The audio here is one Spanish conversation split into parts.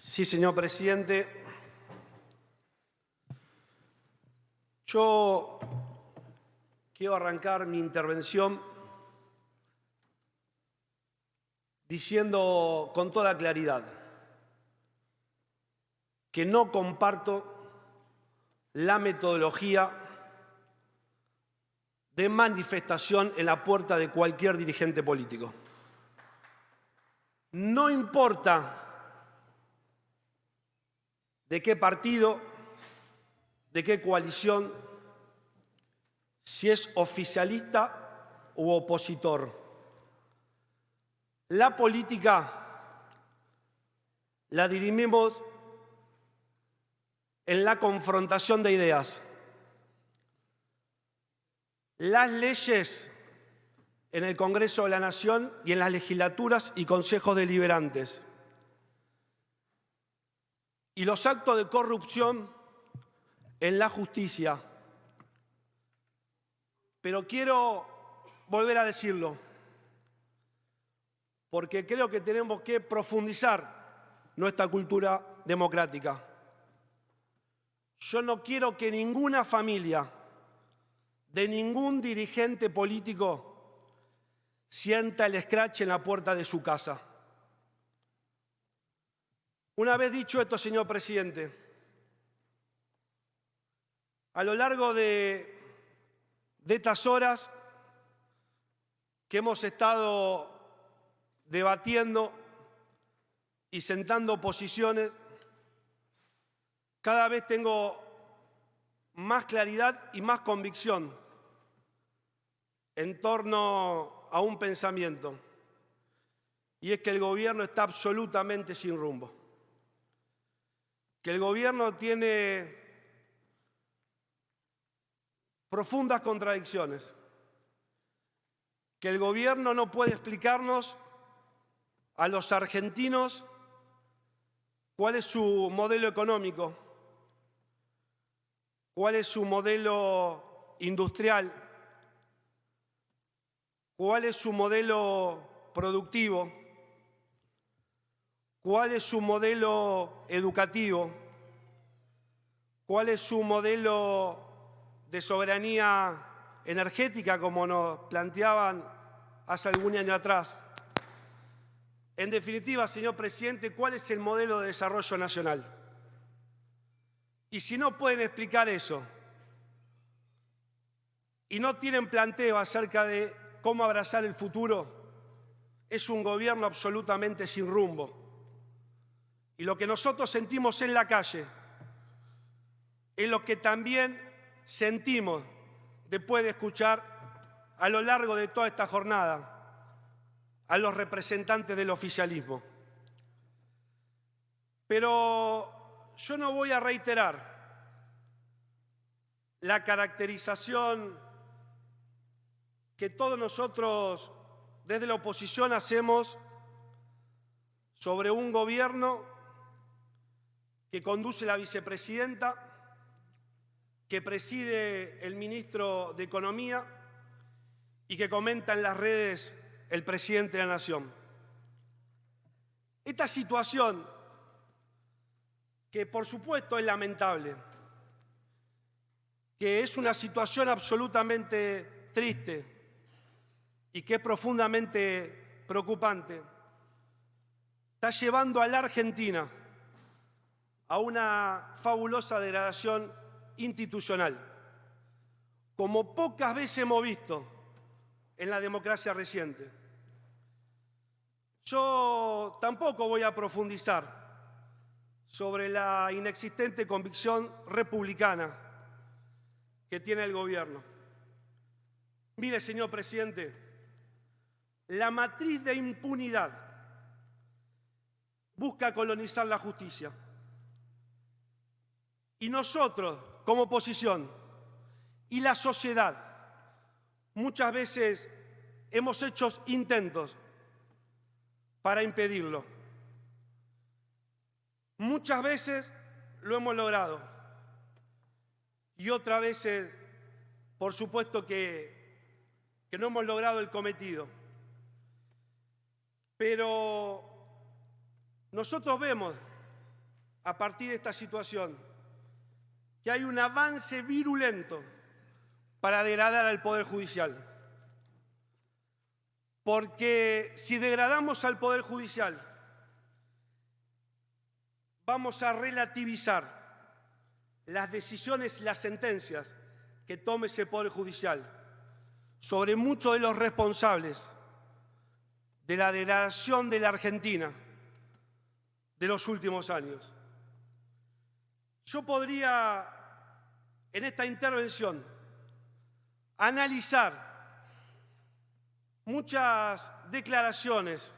Sí, señor presidente. Yo quiero arrancar mi intervención diciendo con toda claridad que no comparto la metodología de manifestación en la puerta de cualquier dirigente político. No importa de qué partido, de qué coalición, si es oficialista u opositor. La política la dirimimos en la confrontación de ideas. Las leyes en el Congreso de la Nación y en las legislaturas y consejos deliberantes. Y los actos de corrupción en la justicia. Pero quiero volver a decirlo, porque creo que tenemos que profundizar nuestra cultura democrática. Yo no quiero que ninguna familia de ningún dirigente político sienta el escrache en la puerta de su casa. Una vez dicho esto, señor presidente, a lo largo de estas horas que hemos estado debatiendo y sentando posiciones, cada vez tengo más claridad y más convicción en torno a un pensamiento, y es que el gobierno está absolutamente sin rumbo, que el gobierno tiene profundas contradicciones, que el gobierno no puede explicarnos a los argentinos cuál es su modelo económico, cuál es su modelo industrial, cuál es su modelo productivo, cuál es su modelo educativo, cuál es su modelo de soberanía energética, como nos planteaban hace algún año atrás. En definitiva, señor presidente, ¿cuál es el modelo de desarrollo nacional? Y si no pueden explicar eso y no tienen planteo acerca de cómo abrazar el futuro, es un gobierno absolutamente sin rumbo. Y lo que nosotros sentimos en la calle es lo que también sentimos después de escuchar a lo largo de toda esta jornada a los representantes del oficialismo. Pero yo no voy a reiterar la caracterización que todos nosotros desde la oposición hacemos sobre un gobierno que conduce la vicepresidenta, que preside el ministro de Economía y que comenta en las redes el presidente de la Nación. Esta situación, que por supuesto es lamentable, que es una situación absolutamente triste y que es profundamente preocupante, está llevando a la Argentina a una fabulosa degradación institucional, como pocas veces hemos visto en la democracia reciente. Yo tampoco voy a profundizar sobre la inexistente convicción republicana que tiene el gobierno. Mire, señor presidente, la matriz de impunidad busca colonizar la justicia. Y nosotros, como oposición, y la sociedad, muchas veces hemos hecho intentos para impedirlo. Muchas veces lo hemos logrado. Y otras veces, por supuesto que no hemos logrado el cometido. Pero nosotros vemos a partir de esta situación, que hay un avance virulento para degradar al Poder Judicial. Porque si degradamos al Poder Judicial, vamos a relativizar las decisiones y las sentencias que tome ese Poder Judicial sobre muchos de los responsables de la degradación de la Argentina de los últimos años. Yo podría, en esta intervención, analizar muchas declaraciones,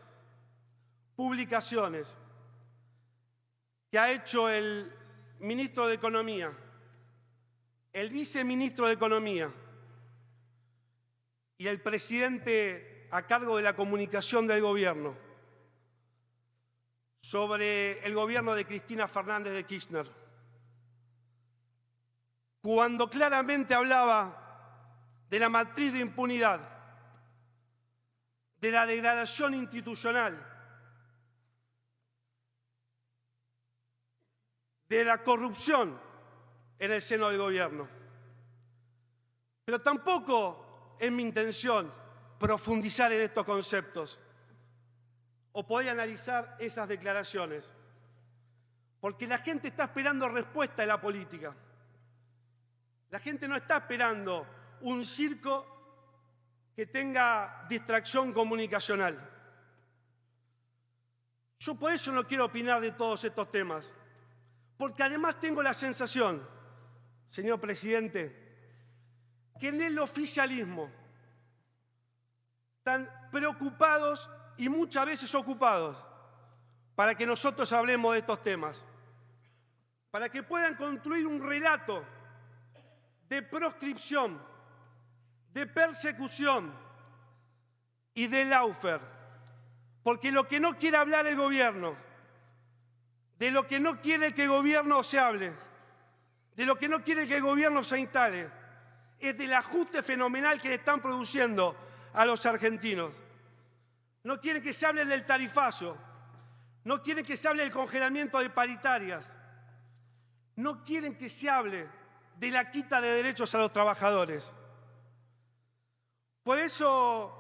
publicaciones que ha hecho el ministro de Economía, el viceministro de Economía y el presidente a cargo de la comunicación del gobierno sobre el gobierno de Cristina Fernández de Kirchner, cuando claramente hablaba de la matriz de impunidad, de la degradación institucional, de la corrupción en el seno del gobierno. Pero tampoco es mi intención profundizar en estos conceptos o poder analizar esas declaraciones, porque la gente está esperando respuesta de la política. La gente no está esperando un circo que tenga distracción comunicacional. Yo por eso no quiero opinar de todos estos temas, porque además tengo la sensación, señor presidente, que en el oficialismo están preocupados y muchas veces ocupados para que nosotros hablemos de estos temas, para que puedan construir un relato de proscripción, de persecución y de lawfare, porque lo que no quiere hablar el gobierno, de lo que no quiere que el gobierno se hable, de lo que no quiere que el gobierno se instale, es del ajuste fenomenal que le están produciendo a los argentinos. No quieren que se hable del tarifazo, no quieren que se hable del congelamiento de paritarias, no quieren que se hable de la quita de derechos a los trabajadores. Por eso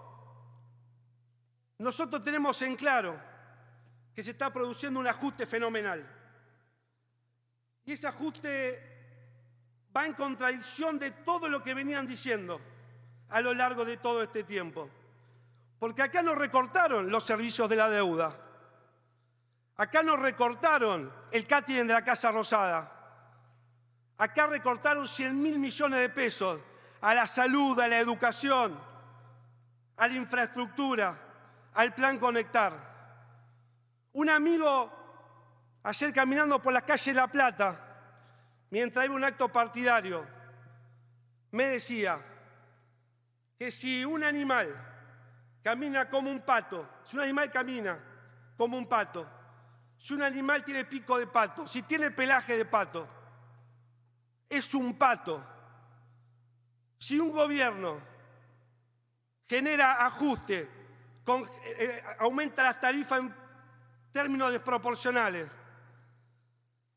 nosotros tenemos en claro que se está produciendo un ajuste fenomenal. Y ese ajuste va en contradicción de todo lo que venían diciendo a lo largo de todo este tiempo. Porque acá nos recortaron los servicios de la deuda. Acá nos recortaron el catering de la Casa Rosada. Acá recortaron 100.000 millones de pesos a la salud, a la educación, a la infraestructura, al Plan Conectar. Un amigo, ayer caminando por la calle La Plata, mientras iba a un acto partidario, me decía que si un animal camina como un pato, si un animal camina como un pato, si un animal tiene pico de pato, si tiene pelaje de pato, es un pato. Si un gobierno genera ajuste, aumenta las tarifas en términos desproporcionales,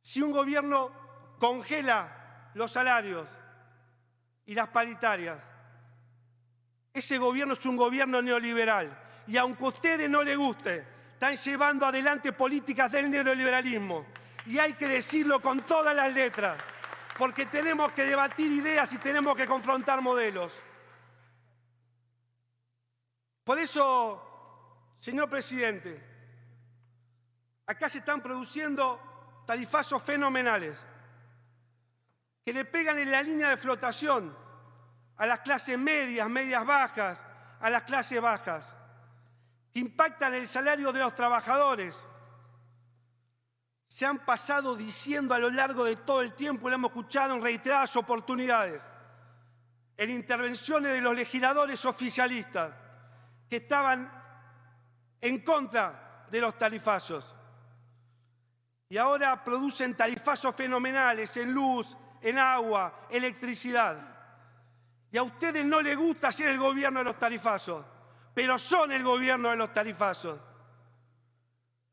si un gobierno congela los salarios y las paritarias, ese gobierno es un gobierno neoliberal. Y aunque a ustedes no les guste, están llevando adelante políticas del neoliberalismo. Y hay que decirlo con todas las letras, porque tenemos que debatir ideas y tenemos que confrontar modelos. Por eso, señor presidente, acá se están produciendo tarifazos fenomenales que le pegan en la línea de flotación a las clases medias, medias bajas, a las clases bajas, que impactan el salario de los trabajadores. Se han pasado diciendo a lo largo de todo el tiempo, lo hemos escuchado en reiteradas oportunidades, en intervenciones de los legisladores oficialistas que estaban en contra de los tarifazos. Y ahora producen tarifazos fenomenales en luz, en agua, electricidad. Y a ustedes no les gusta ser el gobierno de los tarifazos, pero son el gobierno de los tarifazos.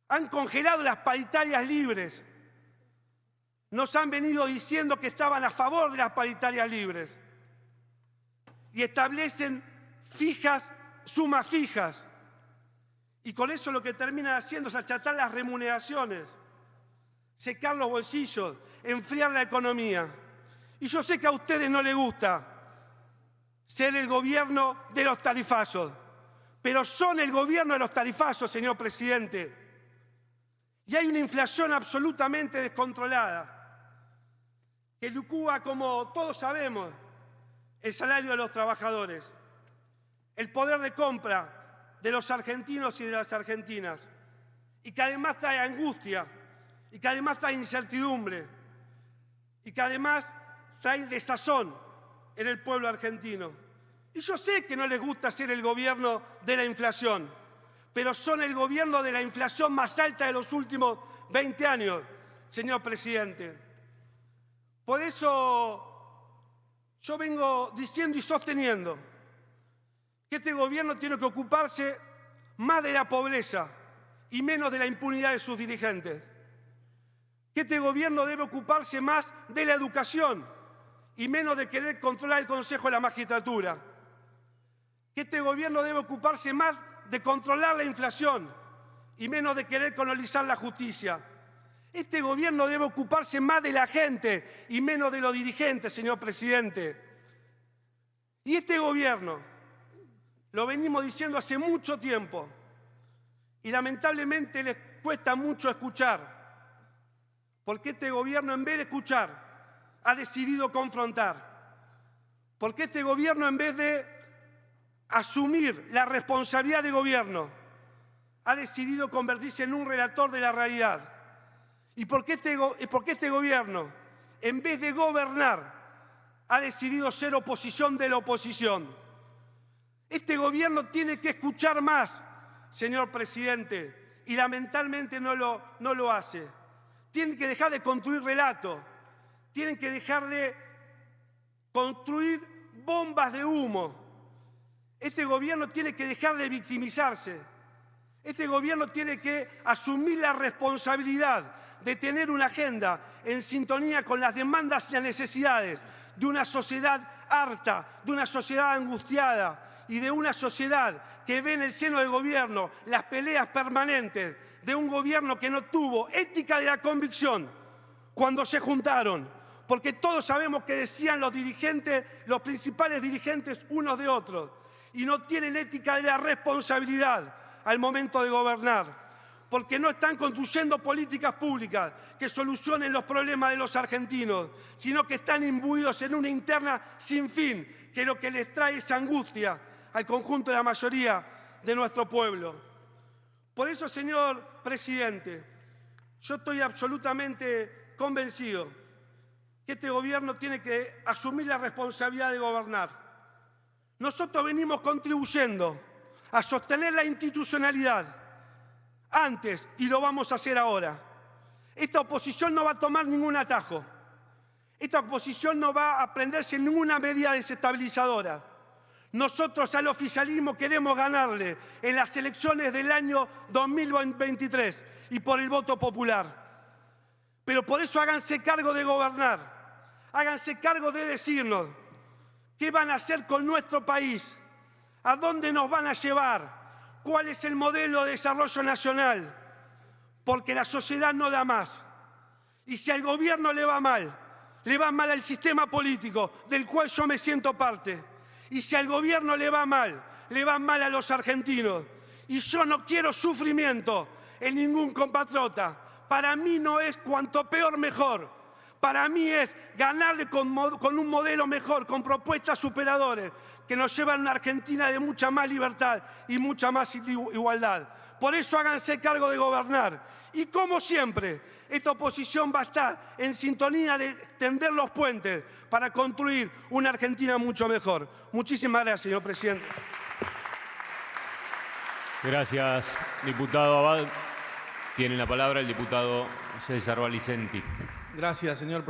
Han congelado las paritarias libres, nos han venido diciendo que estaban a favor de las paritarias libres y establecen sumas fijas. Y con eso lo que terminan haciendo es achatar las remuneraciones, secar los bolsillos, enfriar la economía. Y yo sé que a ustedes no les gusta ser el gobierno de los tarifazos, pero son el gobierno de los tarifazos, señor presidente. Y hay una inflación absolutamente descontrolada, que licúa, como todos sabemos, el salario de los trabajadores, el poder de compra de los argentinos y de las argentinas, y que además trae angustia, y que además trae incertidumbre, y que además trae desazón en el pueblo argentino. Y yo sé que no les gusta ser el gobierno de la inflación, pero son el gobierno de la inflación más alta de los últimos 20 años, señor presidente. Por eso yo vengo diciendo y sosteniendo que este gobierno tiene que ocuparse más de la pobreza y menos de la impunidad de sus dirigentes. Que este gobierno debe ocuparse más de la educación y menos de querer controlar el Consejo de la Magistratura. Que este gobierno debe ocuparse más de controlar la inflación y menos de querer colonizar la justicia. Este gobierno debe ocuparse más de la gente y menos de los dirigentes, señor presidente. Y este gobierno, lo venimos diciendo hace mucho tiempo, y lamentablemente les cuesta mucho escuchar, porque este gobierno, en vez de escuchar, ha decidido confrontar. Porque este gobierno, en vez de asumir la responsabilidad de gobierno, ha decidido convertirse en un relator de la realidad. Y porque este gobierno, en vez de gobernar, ha decidido ser oposición de la oposición. Este gobierno tiene que escuchar más, señor presidente, y lamentablemente no lo hace. Tienen que dejar de construir relatos, tienen que dejar de construir bombas de humo. Este gobierno tiene que dejar de victimizarse. Este gobierno tiene que asumir la responsabilidad de tener una agenda en sintonía con las demandas y las necesidades de una sociedad harta, de una sociedad angustiada y de una sociedad que ve en el seno del gobierno las peleas permanentes de un gobierno que no tuvo ética de la convicción cuando se juntaron, porque todos sabemos que decían los dirigentes, los principales dirigentes unos de otros, y no tienen ética de la responsabilidad al momento de gobernar, porque no están construyendo políticas públicas que solucionen los problemas de los argentinos, sino que están imbuidos en una interna sin fin, que lo que les trae es angustia al conjunto de la mayoría de nuestro pueblo. Por eso, señor presidente, yo estoy absolutamente convencido que este gobierno tiene que asumir la responsabilidad de gobernar. Nosotros venimos contribuyendo a sostener la institucionalidad antes y lo vamos a hacer ahora. Esta oposición no va a tomar ningún atajo. Esta oposición no va a prenderse ninguna medida desestabilizadora. Nosotros al oficialismo queremos ganarle en las elecciones del año 2023 y por el voto popular. Pero por eso háganse cargo de gobernar, háganse cargo de decirnos qué van a hacer con nuestro país, a dónde nos van a llevar, cuál es el modelo de desarrollo nacional, porque la sociedad no da más. Y si al gobierno le va mal al sistema político del cual yo me siento parte. Y si al gobierno le va mal a los argentinos. Y yo no quiero sufrimiento en ningún compatriota. Para mí no es cuanto peor mejor. Para mí es ganarle con un modelo mejor, con propuestas superadoras, que nos llevan a una Argentina de mucha más libertad y mucha más igualdad. Por eso háganse cargo de gobernar. Y como siempre, esta oposición va a estar en sintonía de tender los puentes para construir una Argentina mucho mejor. Muchísimas gracias, señor presidente. Gracias, diputado Abad. Tiene la palabra el diputado César Valicenti. Gracias, señor presidente.